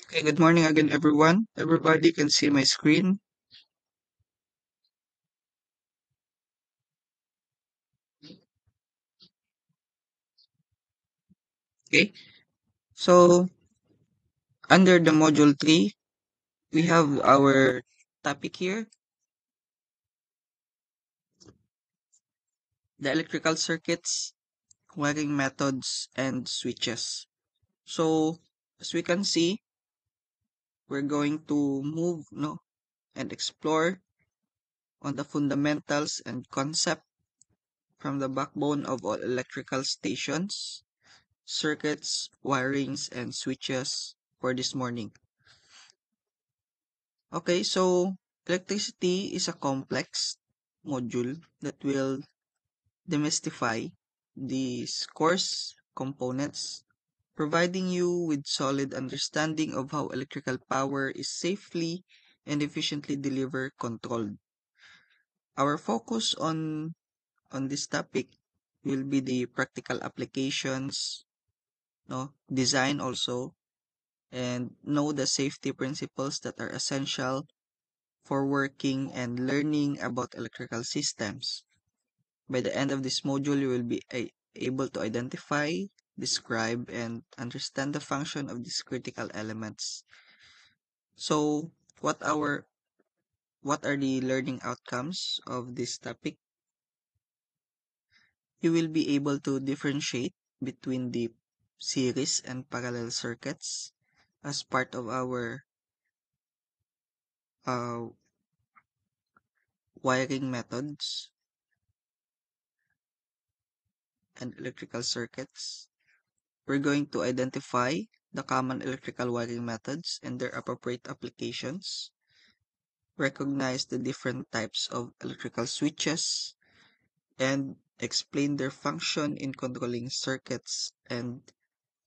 Okay, good morning again, everyone. Everybody can see my screen. Okay, so under the module 3, we have our topic here, the electrical circuits, wiring methods, and switches. So, as we can see, we're going to move and explore on the fundamentals and concept from the backbone of all electrical stations, circuits, wirings, and switches for this morning. Okay, so electricity is a complex module that will demystify these coarse components, providing you with solid understanding of how electrical power is safely and efficiently delivered controlled. Our focus on this topic will be the practical applications, no, design also, and know the safety principles that are essential for working and learning about electrical systems. By the end of this module, you will be able to identify, describe, and understand the function of these critical elements. So, what are the learning outcomes of this topic? You will be able to differentiate between the series and parallel circuits as part of our uh, wiring methods and electrical circuits. We're going to identify the common electrical wiring methods and their appropriate applications, recognize the different types of electrical switches, and explain their function in controlling circuits, and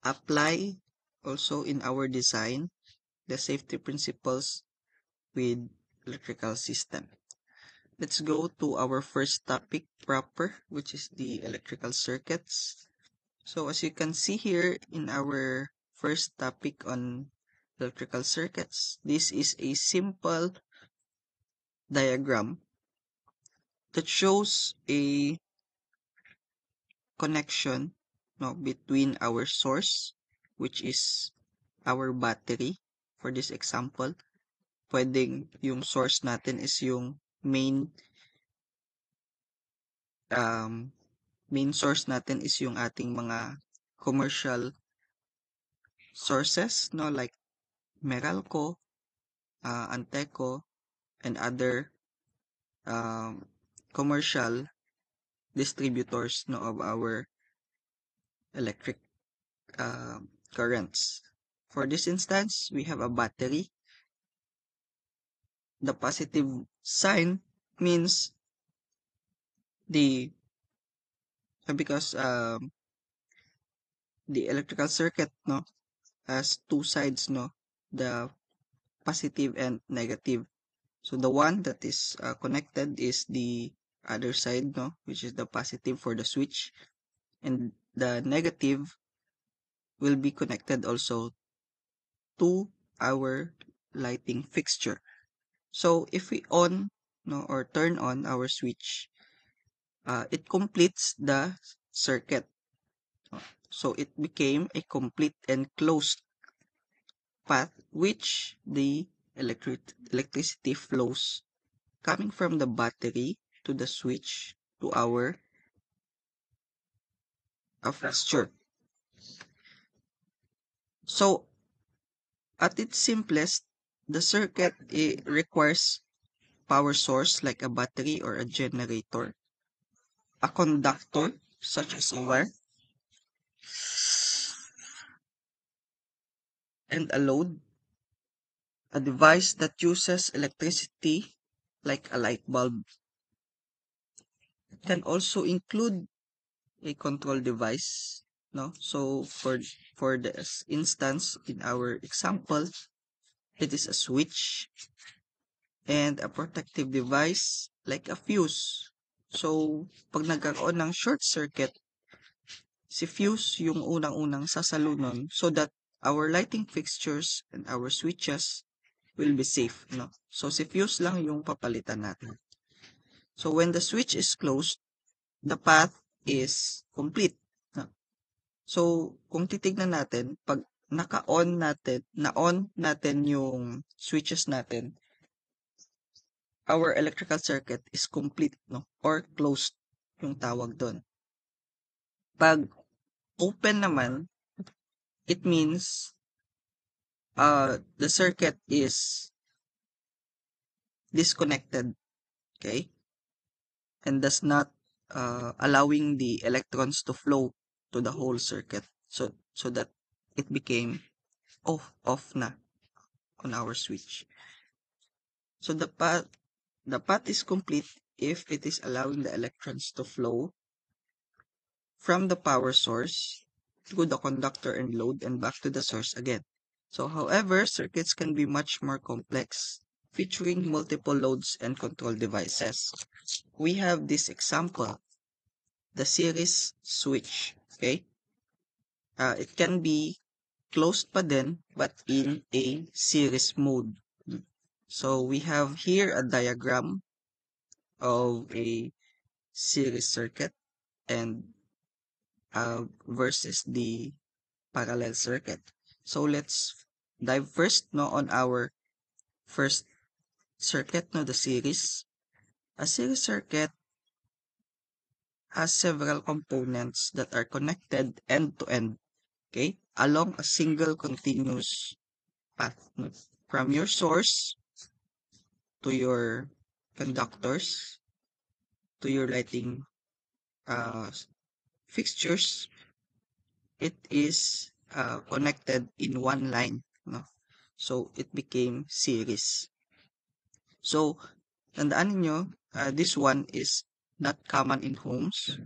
apply also in our design the safety principles with electrical system. Let's go to our first topic proper, which is the electrical circuits. So as you can see here in our first topic on electrical circuits, this is a simple diagram that shows a connection between our source, which is our battery. For this example, pwedeng yung source natin is yung um, main source natin is yung ating mga commercial sources, no, like Meralco, Anteco, and other um, commercial distributors no of our electric currents. For this instance, we have a battery. The positive sign means the because the electrical circuit no has two sides no, the positive and negative. So the one that is connected is the other side no, which is the positive for the switch, and the negative will be connected also to our lighting fixture. So if we on no or turn on our switch, it completes the circuit. So it became a complete and closed path which the electricity flows coming from the battery to the switch to our fixture. So at its simplest, the circuit requires power source like a battery or a generator, a conductor such as a wire, and a load, a device that uses electricity like a light bulb. It can also include a control device, no? So for this instance in our example, it is a switch and a protective device like a fuse. So pag nagkaroon ng short circuit, si fuse yung unang-unang sasalunon so that our lighting fixtures and our switches will be safe, no? So, si fuse lang yung papalitan natin. So, when the switch is closed, the path is complete. No? So, kung titignan natin, pag naka-on natin, na-on natin yung switches natin, our electrical circuit is complete, no? Or closed yung tawag doon. Pag open naman, it means the circuit is disconnected, okay? And thus not allowing the electrons to flow to the whole circuit. So that it became off na on our switch. So the path is complete if it is allowing the electrons to flow from the power source to the conductor and load and back to the source again. So however, circuits can be much more complex, featuring multiple loads and control devices. We have this example, the series switch, okay? It can be closed pa din, but in a series mode. So we have here a diagram of a series circuit and versus the parallel circuit. So let's dive first no on our first circuit, no, the series. A series circuit has several components that are connected end to end, okay, along a single continuous path, no? From your source to your conductors to your lighting uh, fixtures. It is connected in one line, no? So it became series. So tandaan ninyo, this one is not common in homes,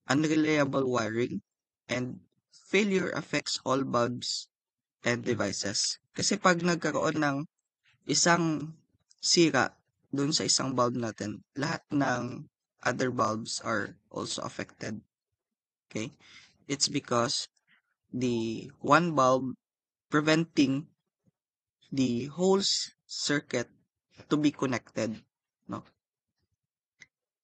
unreliable wiring, and failure affects all bulbs and devices. Kasi pag nagkaroon ng isang sira dun sa isang bulb natin, lahat ng other bulbs are also affected. Okay? It's because the one bulb preventing the whole circuit to be connected, no?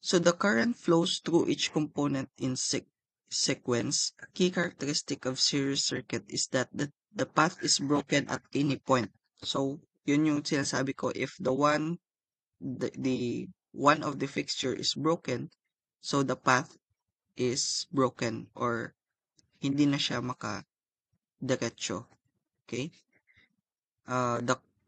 So the current flows through each component in sequence. A key characteristic of series circuit is that the path is broken at any point. So yun yung sinasabi ko, if the one of the fixture is broken, so the path is broken or hindi na siya maka-diretso. Okay?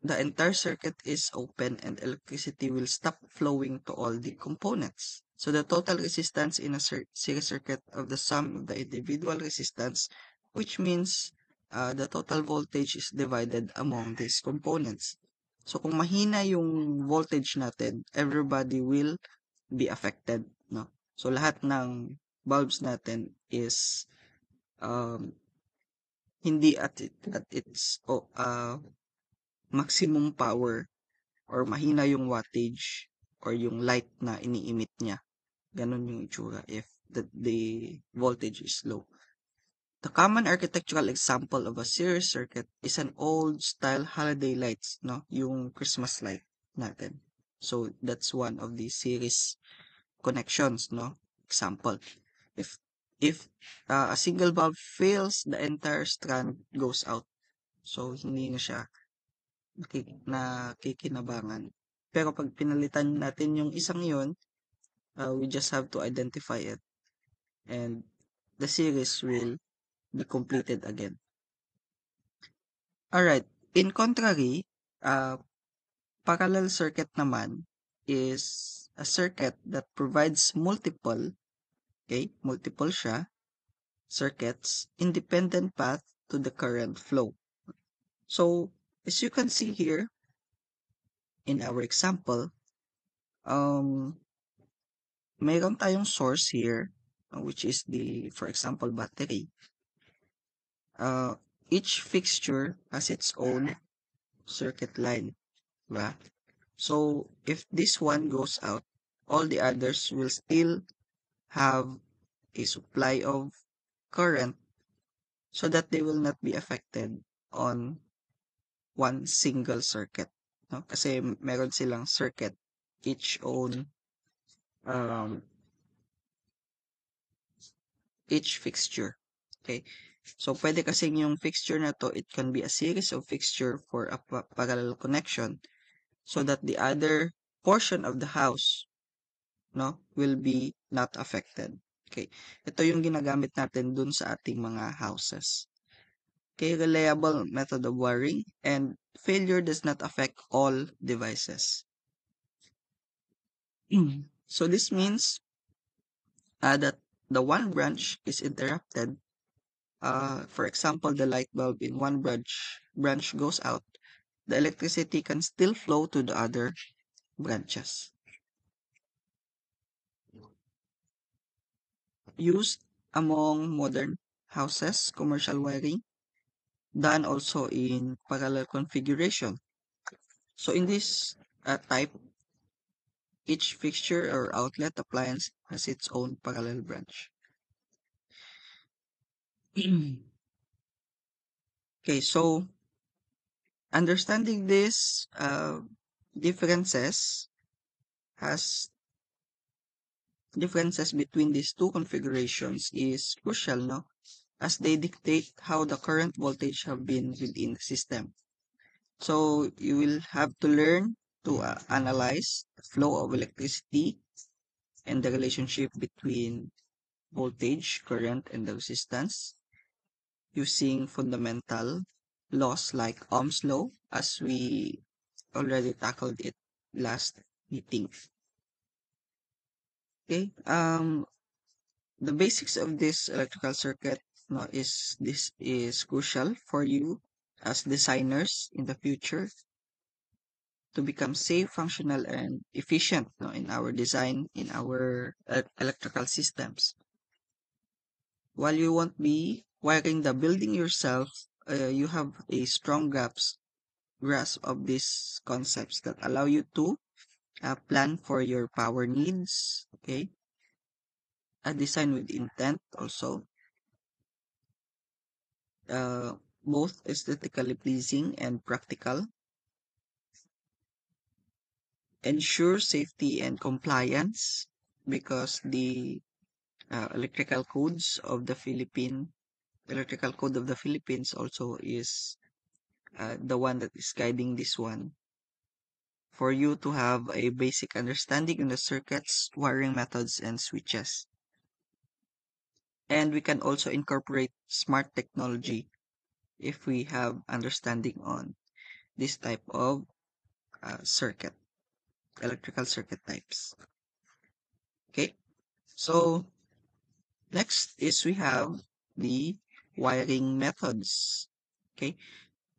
The entire circuit is open and electricity will stop flowing to all the components. So the total resistance in a series circuit of the sum of the individual resistance, which means the total voltage is divided among these components. So kung mahina yung voltage natin, everybody will be affected, no? So lahat ng bulbs natin is hindi at its maximum power or mahina yung wattage or yung light na ini-emit niya. Ganon yung itsura if the voltage is low. The common architectural example of a series circuit is an old style holiday lights, no? Yung Christmas light natin. So that's one of the series connections, no? Example. If a single bulb fails, the entire strand goes out. So hindi na siya nakikinabangan. Pero pag pinalitan natin yung isang yun, we just have to identify it and the series will be completed again. Alright, in contrary, parallel circuit naman is a circuit that provides multiple siya, circuits, independent path to the current flow. So, as you can see here, in our example, mayroon tayong source here, which is for example, battery. Each fixture has its own circuit line, diba? So, if this one goes out, all the others will still have a supply of current so that they will not be affected on one single circuit, no? Kasi meron silang circuit, each own um, each fixture. Okay? So, pwede kasing yung fixture na to, it can be a series of fixture for a parallel connection so that the other portion of the house, no, will be not affected. Okay? Ito yung ginagamit natin dun sa ating mga houses. Okay, reliable method of wiring, and failure does not affect all devices. So this means that the one branch is interrupted. For example, the light bulb in one branch goes out. The electricity can still flow to the other branches. Used among modern houses, commercial wiring, done also in parallel configuration. So in this type, each fixture or outlet appliance has its own parallel branch. Okay, so understanding these differences has differences between these two configurations is crucial, no? As they dictate how the current voltage have been within the system. So you will have to learn to analyze the flow of electricity and the relationship between voltage, current, and the resistance using fundamental laws like Ohm's law, as we already tackled it last meeting. Okay, the basics of this electrical circuit, no, is this is crucial for you as designers in the future to become safe, functional, and efficient, no, in our design in our electrical systems. While you won't be wiring the building yourself, you have a strong grasp of these concepts that allow you to plan for your power needs, okay? A design with intent also, uh, both aesthetically pleasing and practical, ensure safety and compliance because the electrical codes of the electrical code of the Philippines also is the one that is guiding this one for you to have a basic understanding on the circuits, wiring methods, and switches. And we can also incorporate smart technology if we have understanding on this type of circuit, electrical circuit types. Okay, so next is we have the wiring methods. Okay,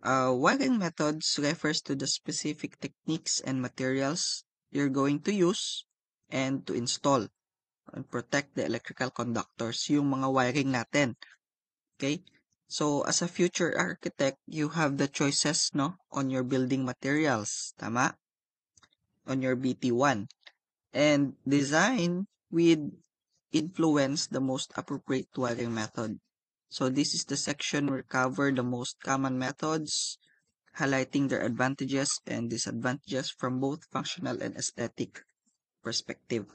wiring methods refers to the specific techniques and materials you're going to use and to install and protect the electrical conductors, yung mga wiring natin. Okay? So, as a future architect, you have the choices, no, on your building materials. Tama? On your BT1. And design with influence the most appropriate wiring method. So, this is the section where cover the most common methods, highlighting their advantages and disadvantages from both functional and aesthetic perspective.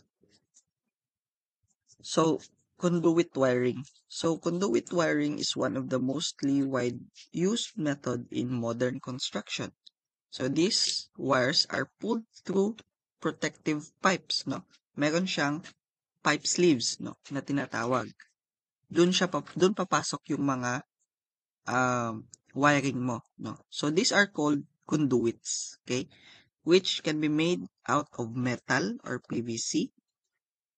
So, conduit wiring. So, conduit wiring is one of the mostly wide used method in modern construction. So, these wires are pulled through protective pipes, no? Meron siyang pipe sleeves, no, na tinatawag. Doon papasok yung mga wiring mo, no? So, these are called conduits, okay? Which can be made out of metal or PVC.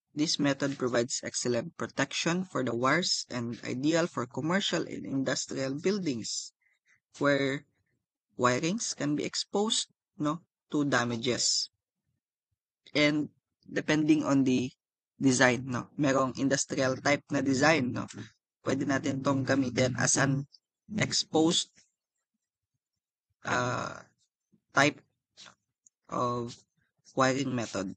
This method provides excellent protection for the wires and ideal for commercial and industrial buildings where wirings can be exposed, no, to damages. And depending on the design, no, merong industrial type na design, no, pwede natin tong gamitin as an exposed type of wiring method.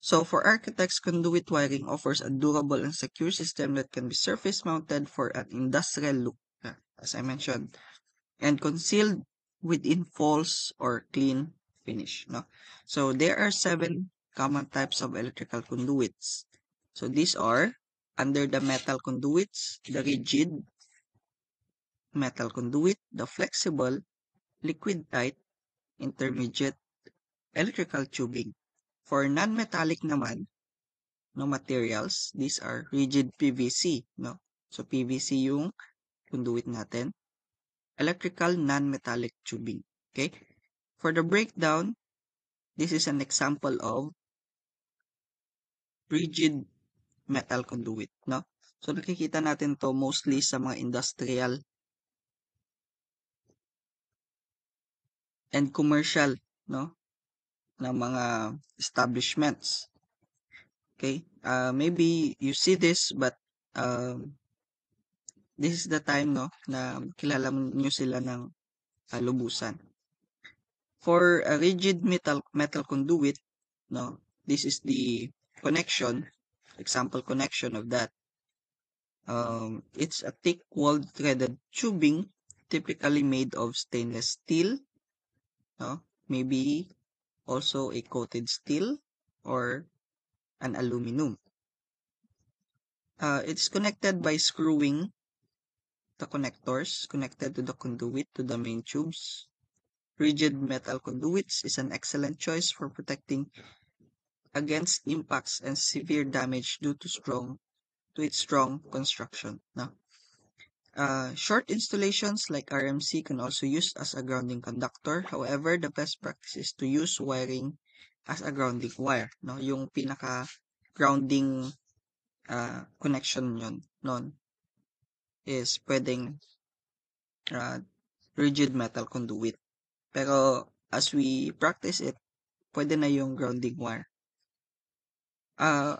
So for architects, conduit wiring offers a durable and secure system that can be surface mounted for an industrial look. As I mentioned, and concealed within false or clean finish. No? So there are 7 common types of electrical conduits. So these are under the metal conduits, the rigid metal conduit, the flexible, liquid tight, intermediate, electrical tubing. For non-metallic naman, no materials, these are rigid PVC, no? So PVC yung conduit natin. Electrical non-metallic tubing. Okay? For the breakdown, this is an example of rigid metal conduit, no? So nakikita natin to mostly sa mga industrial and commercial, no, na mga establishments. Okay? Maybe you see this, but this is the time, no, na kilala nyo sila ng lubusan. For a rigid metal conduit, no, this is the connection, example connection of that. It's a thick walled threaded tubing, typically made of stainless steel, no, maybe also a coated steel or an aluminum. It's connected by screwing the connectors connected to the conduit to the main tubes. Rigid metal conduits is an excellent choice for protecting against impacts and severe damage due to its strong construction. No? Short installations like RMC can also use as a grounding conductor. However, the best practice is to use wiring as a grounding wire. No? Yung pinaka grounding connection nun is pwedeng rigid metal conduit. Pero as we practice it, pwede na yung grounding wire.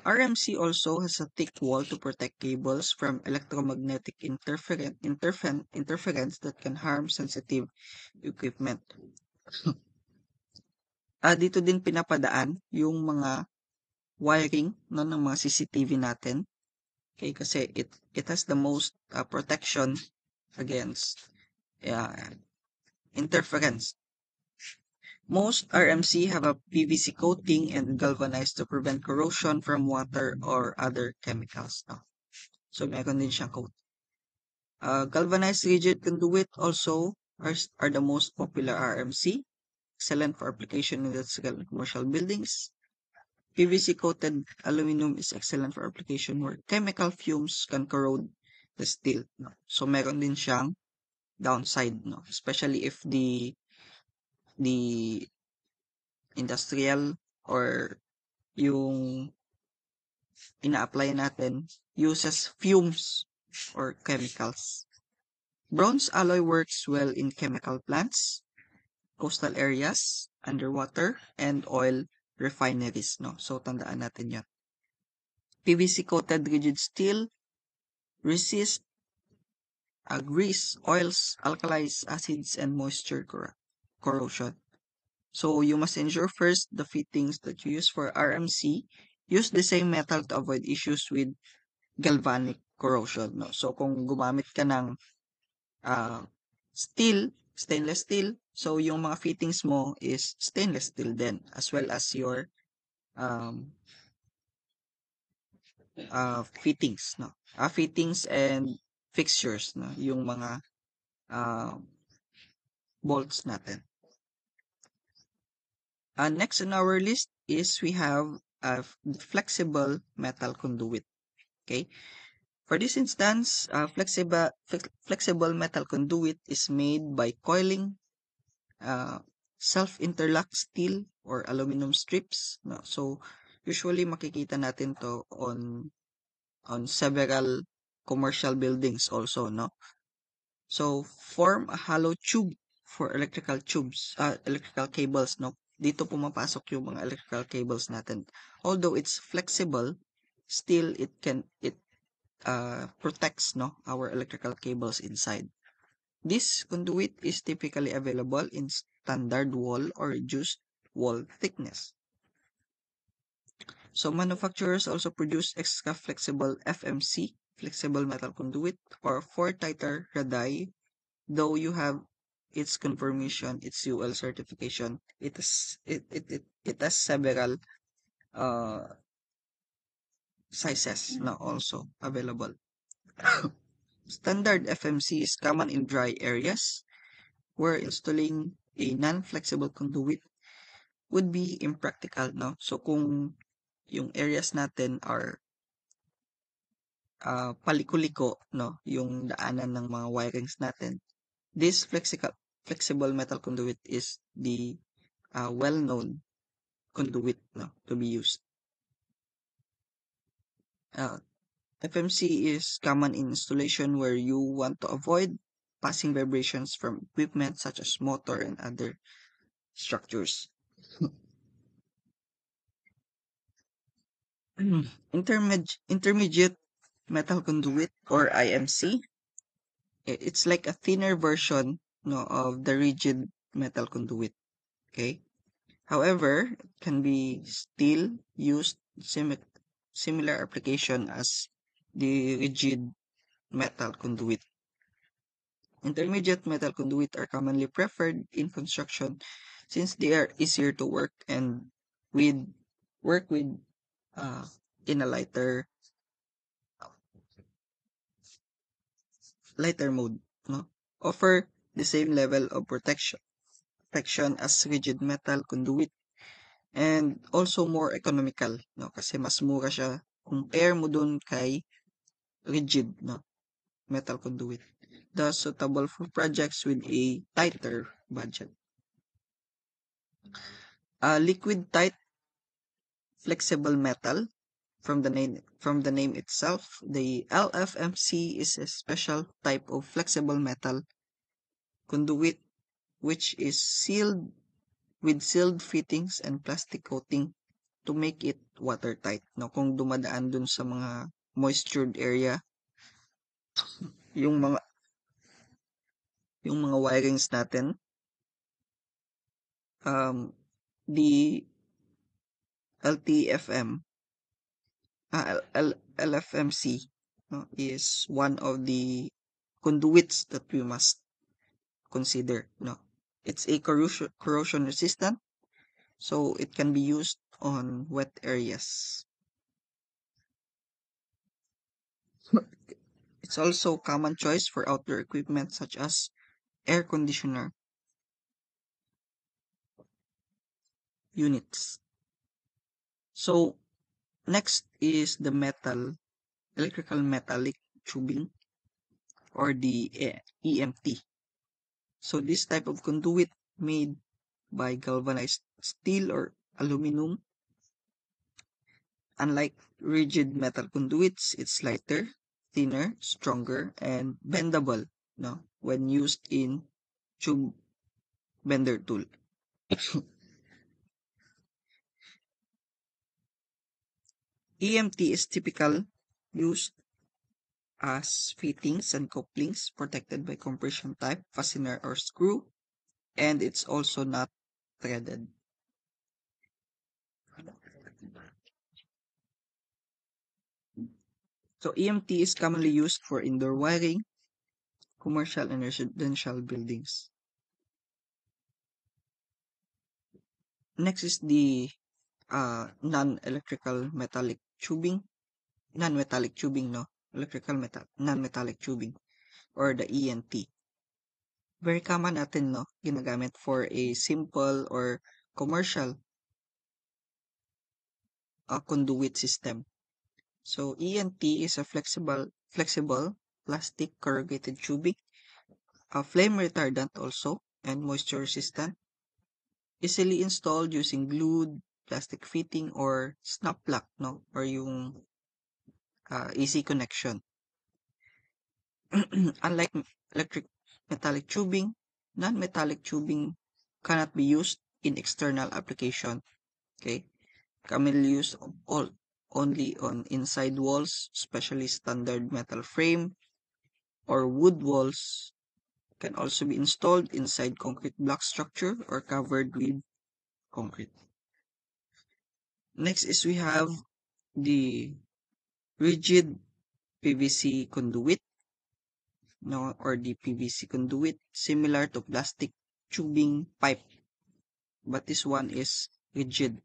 RMC also has a thick wall to protect cables from electromagnetic interference that can harm sensitive equipment. Dito din pinapadaan yung mga wiring no, ng mga CCTV natin. Okay, kasi it has the most protection against interference. Most RMC have a PVC coating and galvanized to prevent corrosion from water or other chemicals. No? So, meron din siyang coat. Galvanized rigid conduit also are the most popular RMC. Excellent for application in industrial and commercial buildings. PVC coated aluminum is excellent for application where chemical fumes can corrode the steel. No? So, meron din siyang downside, no? Especially if the industrial or yung ina-apply natin uses fumes or chemicals. Bronze alloy works well in chemical plants, coastal areas, underwater, and oil refineries. No? So, tandaan natin yan. PVC-coated rigid steel resist grease, oils, alkalis, acids, and moisture corrosion. So, you must ensure first the fittings that you use for RMC use the same metal to avoid issues with galvanic corrosion. No? So, kung gumamit ka ng stainless steel, so yung mga fittings mo is stainless steel din, as well as your fittings, no? Fittings and fixtures, no? Yung mga bolts natin. Next on our list is we have a flexible metal conduit. Okay. For this instance, flexible metal conduit is made by coiling self-interlock steel or aluminum strips. No? So, usually makikita natin to on several commercial buildings also, no? So, form a hollow tube for electrical cables, no? Dito pumapasok yung mga electrical cables natin. Although it's flexible, still it protects, no, our electrical cables inside. This conduit is typically available in standard wall or reduced wall thickness. So manufacturers also produce extra flexible FMC, flexible metal conduit, or 4 tighter radii, though you have its confirmation, its UL certification. It has several uh sizes now also available. Standard FMC is common in dry areas where installing a non-flexible conduit would be impractical, no? So kung yung areas natin are paliko-liko, no? Yung daanan ng mga wirings natin. This flexible metal conduit is the well-known conduit, no, to be used. Uh, FMC is common in installation where you want to avoid passing vibrations from equipment such as motor and other structures. Intermediate metal conduit or IMC, it's like a thinner version, no, of the rigid metal conduit. Okay. However, it can be still used similar application as the rigid metal conduit. Intermediate metal conduit are commonly preferred in construction since they are easier to with work with uh, in a lighter mode, no? Offer the same level of protection as rigid metal conduit and also more economical, no? Kasi mas mura siya compare mo dun kay rigid, no? Metal conduit. Thus suitable for projects with a tighter budget. Liquid tight flexible metal. From the name itself, the LFMC is a special type of flexible metal conduit which is sealed with sealed fittings and plastic coating to make it watertight. No, kung dumadaan dun sa mga moistured area, yung mga yung mga wirings natin, the LTFM, LFMC, no, is one of the conduits that we must consider. No, it's a corrosion resistant, so it can be used on wet areas. It's also common choice for outdoor equipment such as air conditioner units. So next is the electrical metallic tubing or the EMT. So this type of conduit made by galvanized steel or aluminum. Unlike rigid metal conduits, it's lighter, thinner, stronger, and bendable, no, when used in tube bender tool. EMT is typical used as fittings and couplings protected by compression type fastener or screw, and it's also not threaded. So EMT is commonly used for indoor wiring, commercial and residential buildings. Next is the non-electrical metallic tubing, non-metallic tubing, no, non-metallic tubing or the ENT. Very common natin, no, ginagamit for a simple or commercial conduit system. So ENT is a flexible plastic corrugated tubing, a flame retardant also, and moisture resistant, easily installed using glued plastic fitting or snap lock, no, or yung easy connection. Unlike electric metallic tubing, non-metallic tubing cannot be used in external application. Okay, commonly used only on inside walls, especially standard metal frame or wood walls. Can also be installed inside concrete block structure or covered with concrete. Next is we have the rigid PVC conduit. no, or the PVC conduit, similar to plastic tubing pipe, but this one is rigid.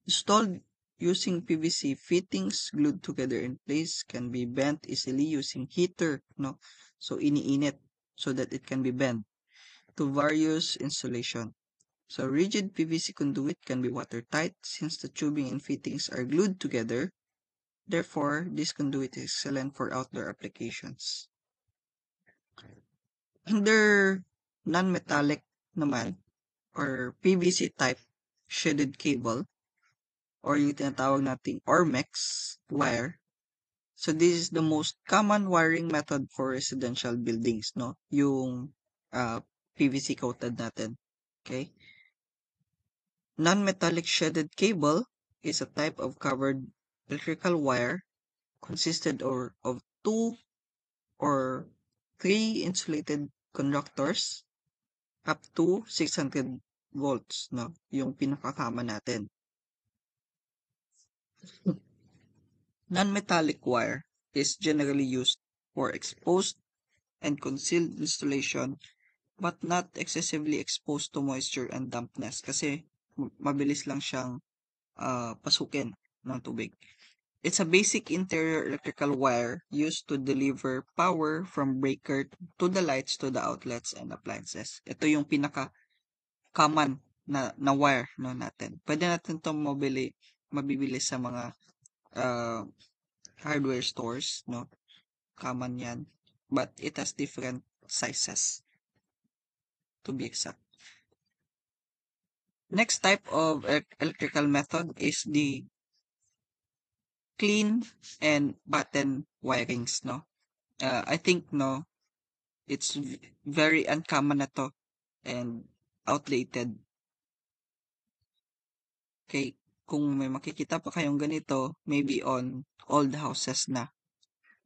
Installed using PVC fittings glued together in place, can be bent easily using heater, no? So iniinit so that it can be bent to various insulation. So rigid PVC conduit can be watertight since the tubing and fittings are glued together. Therefore, this conduit is excellent for outdoor applications. Under non-metallic naman or PVC type shaded cable or yung tinatawag nating Ormex wire. So this is the most common wiring method for residential buildings, no? Yung PVC coated natin. Okay? Non-metallic shaded cable is a type of covered electrical wire consisted of two or three insulated conductors up to 600 volts, no? Yung pinaka-common natin. Non-metallic wire is generally used for exposed and concealed installation but not excessively exposed to moisture and dampness kasi mabilis lang siyang pasukin ng tubig. It's a basic interior electrical wire used to deliver power from breaker to the lights to the outlets and appliances. Ito yung pinaka-common na wire no, natin. Pwede natin ito mabibili sa mga hardware stores, no? Common yan. But it has different sizes, to be exact. Next type of electrical method is the clean and button wirings, no? I think, no, it's very uncommon na to and outdated. Okay, kung may makikita pa kayong ganito, maybe on old houses na.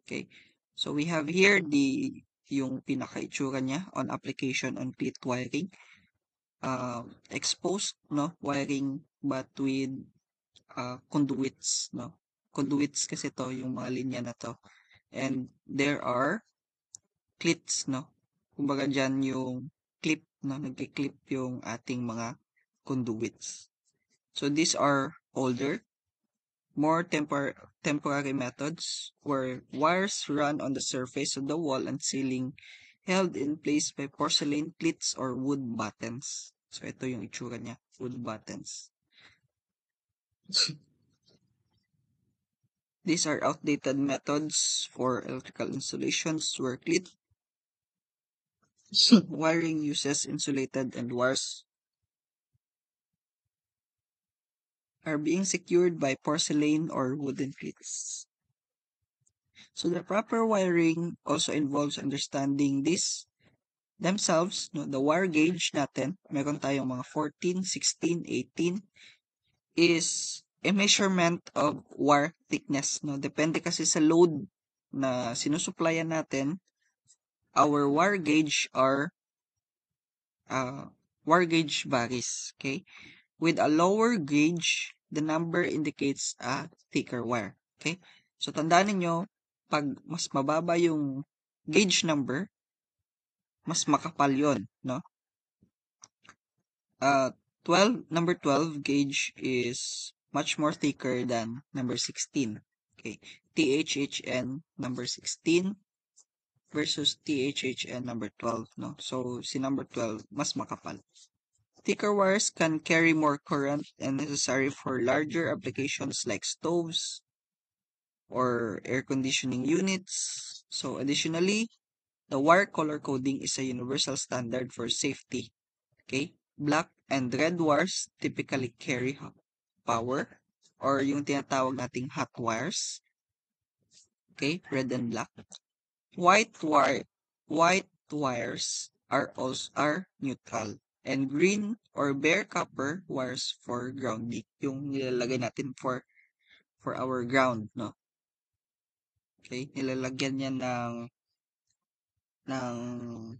Okay, so we have here yung pinaka-itsura niya on application on cleat wiring. Exposed, no, wiring but with conduits, no. Conduits kasi to yung mga linya na to. And there are clips, no. Kumbaga dyan yung clip, no, nagki-clip yung ating mga conduits. So these are older, more temporary methods where wires run on the surface of the wall and ceiling held in place by porcelain cleats or wood buttons. So ito yung itsura niya, wood buttons. These are outdated methods for electrical installations where cleat wiring uses insulated and wires are being secured by porcelain or wooden cleats. So the proper wiring also involves understanding this themselves, no, the wire gauge natin, meron tayong mga 14, 16, 18, is a measurement of wire thickness, no? Depende kasi sa load na sinusuplayan natin, our wire gauge varies, okay? With a lower gauge, the number indicates a thicker wire, okay? So tandaan niyo, pag mas mababa yung gauge number, mas makapal yon, no? 12 number 12 gauge is much more thicker than number 16. Okay, THHN number 16 versus THHN number 12, no? So si number 12 mas makapal. Thicker wires can carry more current and necessary for larger applications like stoves or air conditioning units. So additionally, the wire color coding is a universal standard for safety. Okay? Black and red wires typically carry power or yung tinatawag nating hot wires. Okay? Red and black. White wires are neutral. And green or bare copper wires for grounding. Yung nilalagay natin for our ground, no? Okay? Nilalagyan niya ng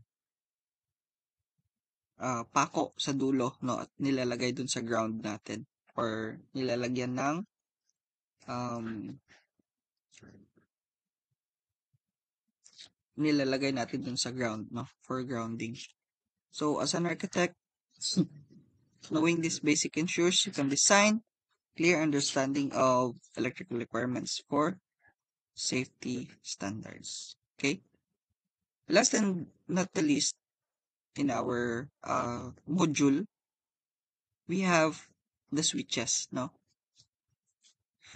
pako sa dulo, no, at nilalagay dun sa ground natin or nilalagyan ng um, nilalagay natin dun sa ground, no? For grounding. So, as an architect, knowing this basic ensures you can design clear understanding of electrical requirements for safety standards. Okay? Last and not the least, in our module, we have the switches, no?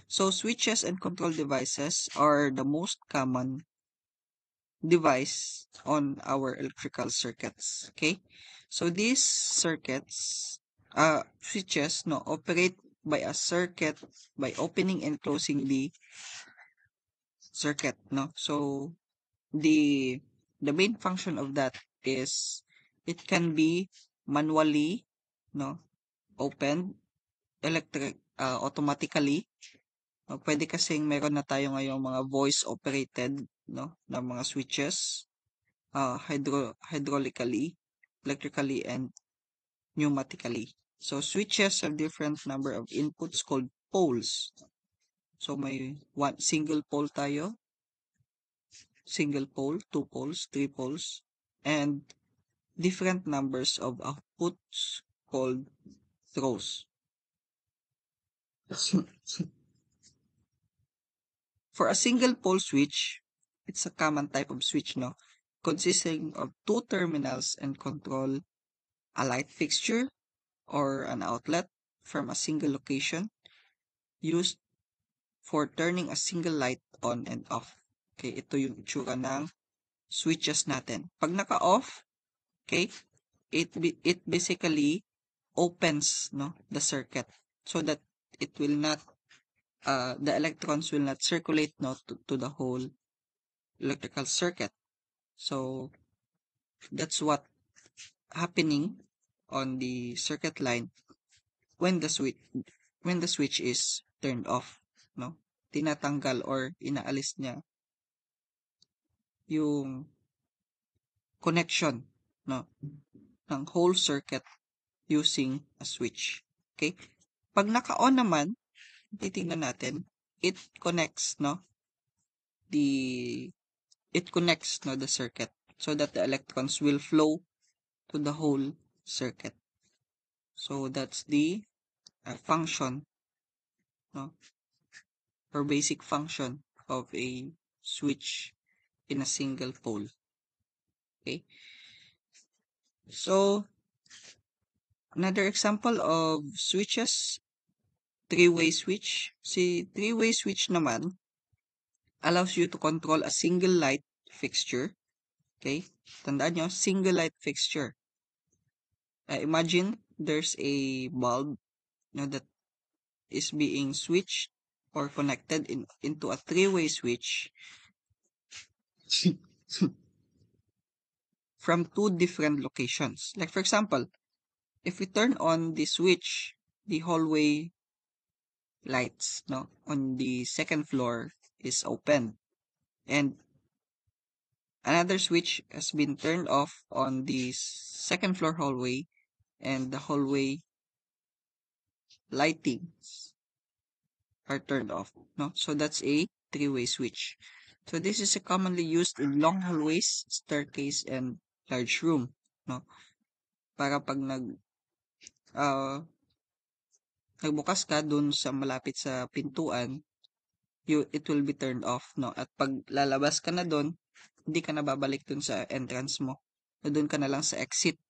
So switches and control devices are the most common device on our electrical circuits. Okay, so these circuits, switches, no, operate by a circuit by opening and closing the circuit, no. So the main function of that is it can be manually, no, opened, automatically. No, pwede kasing meron na tayo ngayong mga voice operated, no, na mga switches, hydraulically, electrically, and pneumatically. So switches have different number of inputs called poles. So may one single pole tayo, single pole, two poles, three poles, and different numbers of outputs called throws. For a single pole switch, it's a common type of switch, no, consisting of two terminals and control a light fixture or an outlet from a single location used for turning a single light on and off. Okay, ito yung itsura ng switches natin. Pag naka-off, okay, it basically opens, no, the circuit so that it will not the electrons will not circulate, no, to the whole electrical circuit. So that's what happening on the circuit line when the switch is turned off, no, tinatanggal or inaalis niya yung connection, no, ng whole circuit using a switch. Okay, pag naka-on naman, titingnan natin, it connects, no, the the circuit so that the electrons will flow to the whole circuit. So that's the function, no, or basic function of a switch in a single pole. Okay, so another example of switches, three-way switch. Si three-way switch naman allows you to control a single light fixture. Okay, tandaan nyo, single light fixture. Imagine there's a bulb, that is being switched or connected into a three-way switch from two different locations. Like for example, if we turn on the switch, the hallway lights, no, on the second floor is open, and another switch has been turned off on the second floor hallway, and the hallway lightings are turned off, no. So that's a three-way switch. So this is commonly used in long hallways, staircase, and large room, no. Para pag nagbukas ka dun sa malapit sa pintuan, it will be turned off, no. At pag lalabas ka na dun, hindi ka na babalik dun sa entrance mo. Doon ka na lang sa exit,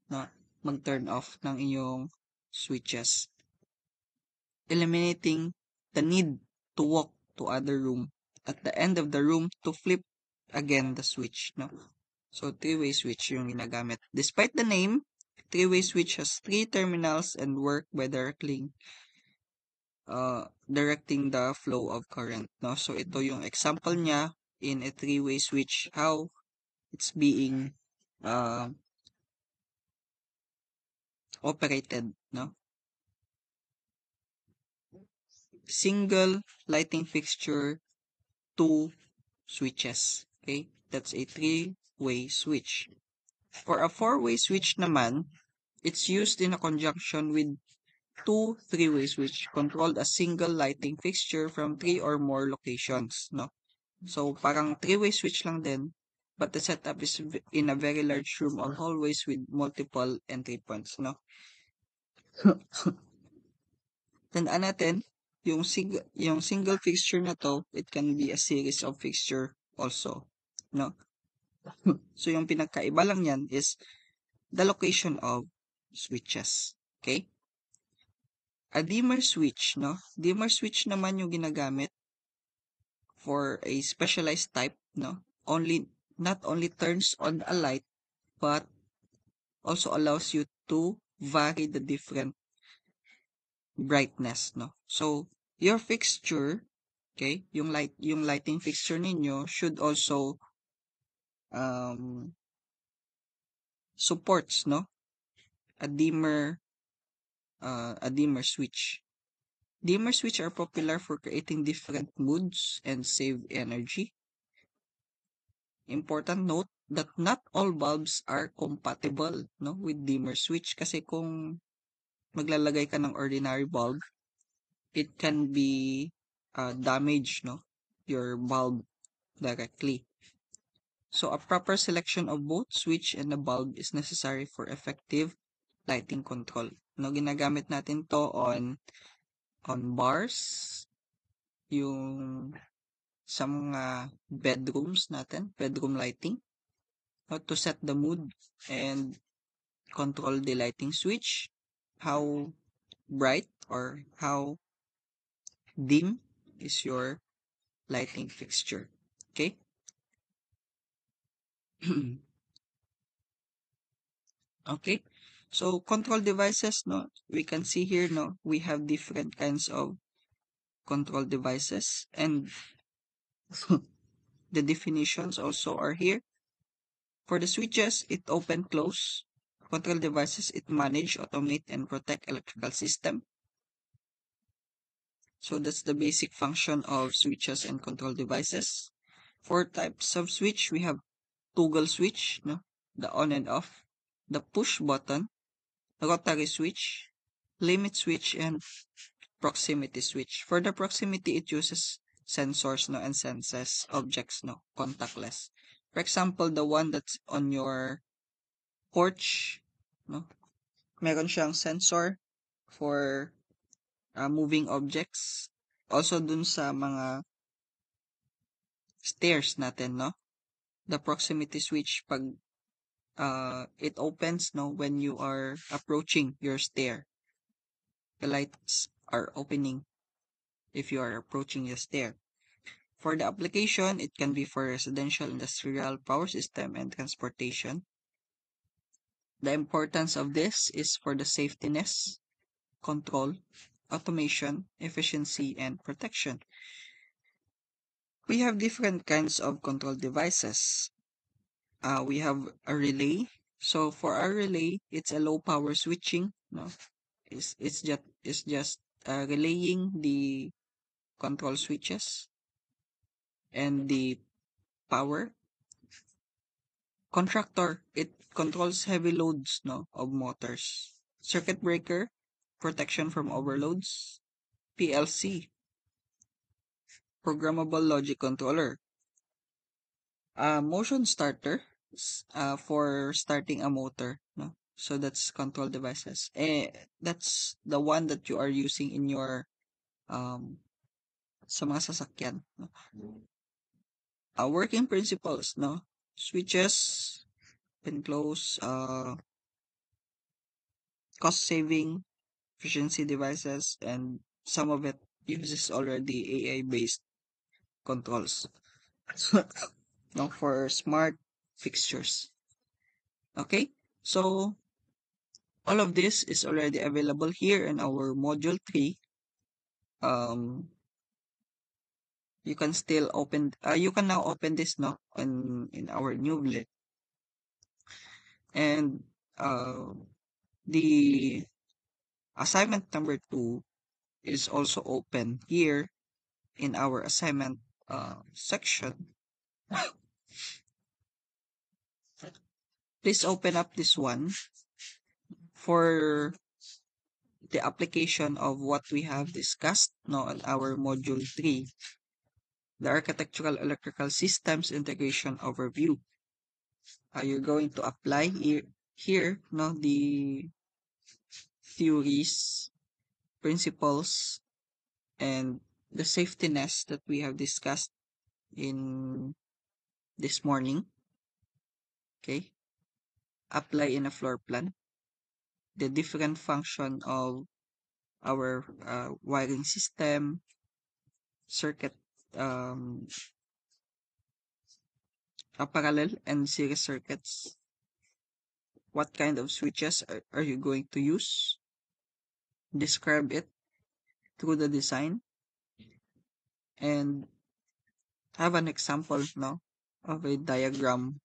no, mag-turn off ng inyong switches, eliminating the need to walk to other room at the end of the room to flip again the switch, no. So three-way switch yung ginagamit. Despite the name, three-way switch has three terminals and work by directing the flow of current, no. So ito yung example niya in a three-way switch, how it's being operated, no. Single lighting fixture, two switches. Okay, that's a three-way switch. For a four-way switch naman, it's used in a conjunction with two three-way switch controlled a single lighting fixture from three or more locations, no. So parang three-way switch lang din, but the setup is in a very large room or hallways with multiple entry points, no? Tandaan natin, yung single fixture na to, it can be a series of fixture also, no? So, yung pinagkaiba lang yan is the location of switches. Okay? A dimmer switch, no? Dimmer switch naman yung ginagamit for a specialized type, no? Not only turns on a light, but also allows you to vary the different brightness, no? So, your fixture, okay, yung lighting fixture ninyo should also um, supports, no? A dimmer, a dimmer switch. Dimmer switch are popular for creating different moods and save energy. Important note that not all bulbs are compatible, no, with dimmer switch kasi kung maglalagay ka ng ordinary bulb, it can be damage, no, your bulb directly. So a proper selection of both switch and the bulb is necessary for effective lighting control. No, ginagamit natin to on bars, yung sa mga bedrooms natin, bedroom lighting, to set the mood and control the lighting switch, how bright or how dim is your lighting fixture. Okay? Okay. So control devices, no, we can see here, no, we have different kinds of control devices, and the definitions also are here. For the switches, it open close. Control devices, it manage, automate, and protect electrical system. So that's the basic function of switches and control devices. For types of switch, we have toggle switch, no, the on and off, the push button, rotary switch, limit switch, and proximity switch. For the proximity, it uses sensors, no, and senses objects, no, contactless. For example, the one that's on your porch, no, meron siyang sensor for moving objects. Also dun sa mga stairs natin, no, the proximity switch, pag it opens, no, when you are approaching your stair, the lights are opening if you are approaching the stair. For the application, it can be for residential, industrial, power system, and transportation. The importance of this is for the safetyness, control, automation, efficiency, and protection. We have different kinds of control devices. We have a relay. So for our relay, it's a low power switching. No, it's just relaying the control switches and the power. Contractor, it controls heavy loads, no, of motors. Circuit breaker, protection from overloads. PLC, programmable logic controller. Motion starter, for starting a motor, no. So that's control devices. That's the one that you are using in your sa mga sasakyan, no. Working principles, no. Switches and close, cost saving, efficiency devices, and some of it uses already AI based controls. No, for smart fixtures. Okay, so all of this is already available here in our module 3. You can still open, you can now open this, no, in our new Newblet. And the assignment number 2 is also open here in our assignment section. Please open up this one for the application of what we have discussed, no, on our module 3, the architectural electrical systems integration overview. you're going to apply here, no, the theories, principles, and the safety nets that we have discussed in this morning. Okay, apply in a floor plan the different function of our wiring system, circuit, um, parallel and series circuits. What kind of switches are you going to use? Describe it through the design and have an example, no, of a diagram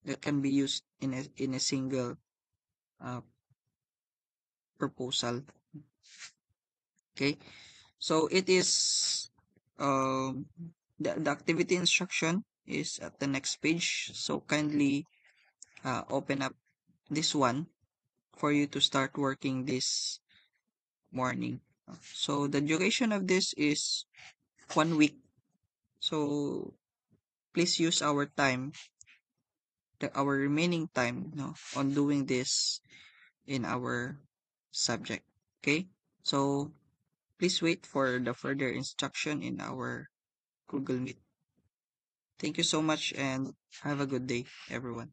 that can be used in a single uh, proposal. Okay, so it is um the activity instruction is at the next page, so kindly open up this one for you to start working this morning. So the duration of this is 1 week, so please use our time, our remaining time, no, on doing this in our subject. Okay, so please wait for the further instruction in our Google Meet. Thank you so much and have a good day, everyone.